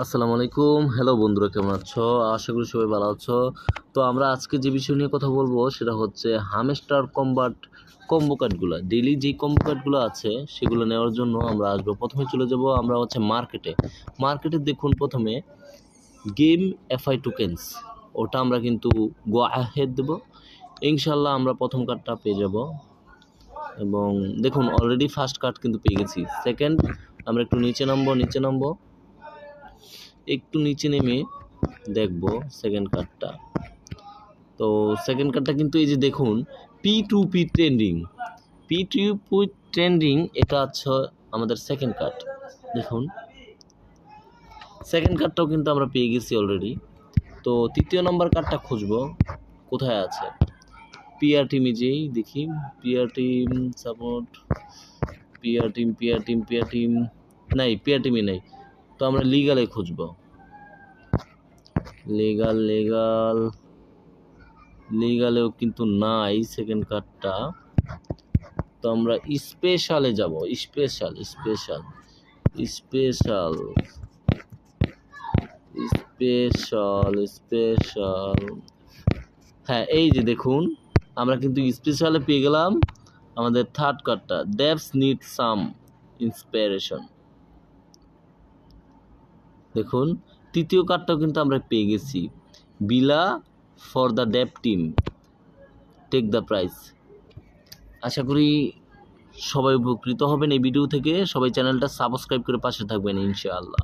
আসসালামু আলাইকুম। হ্যালো বন্ধুরা, কেমন আছো? আশা করি সবাই ভালো আছো। তো আমরা আজকে যে বিষয় নিয়ে কথা বলবো সেটা হচ্ছে হামস্টার কম্বো কার্ডগুলো। ডেইলি যেই কম্বো কার্ডগুলো আছে সেগুলো নেওয়ার জন্য আমরা আসবো। প্রথমে চলে যাব আমরা হচ্ছে মার্কেটে দেখুন প্রথমে গেম এফআই টোকেন্স, ওটা আমরা কিন্তু গো আহেড দেবো। ইনশাল্লাহ আমরা প্রথম কার্ডটা পেয়ে যাব এবং দেখুন অলরেডি ফার্স্ট কার্ড কিন্তু পেয়ে গেছি। সেকেন্ড আমরা একটু নিচে নামবো একটু নিচে নেমে দেখব সেকেন্ড কার্ডটা। তো সেকেন্ড কার্ডটা কিন্তু এই যে দেখুন পি টু পি ট্রেন্ডিং, এটা হচ্ছে আমাদের সেকেন্ড কার্ড। দেখুন সেকেন্ড কার্ডটাও কিন্তু আমরা পেয়ে গেছি অলরেডি। তো তৃতীয় নম্বর কার্ডটা খুঁজবো কোথায় আছে। পিআর টিমে যেই দেখি, PR team support, PR team নাই, পিআর টিমই নাই। তো আমরা লিগালে খুঁজবো, লিগালেও কিন্তু নাই সেকেন্ড কার্ডটা। তো আমরা স্পেশালে যাব, special special special special special হ্যাঁ, এই যে দেখুন আমরা কিন্তু স্পেশালে পেয়ে গেলাম আমাদের থার্ড কার্ডটা, ডেভস নিড সাম ইন্সপিরেশন। দেখুন তৃতীয় কার্ডটাও কিন্তু আমরা পেয়ে গেছি, বিলা for the dev team, take the prize. আশা করি সবাই উপকৃত হবেন এই ভিডিও থেকে। সবাই চ্যানেলটা সাবস্ক্রাইব করে পাশে থাকবেন ইনশাআল্লাহ।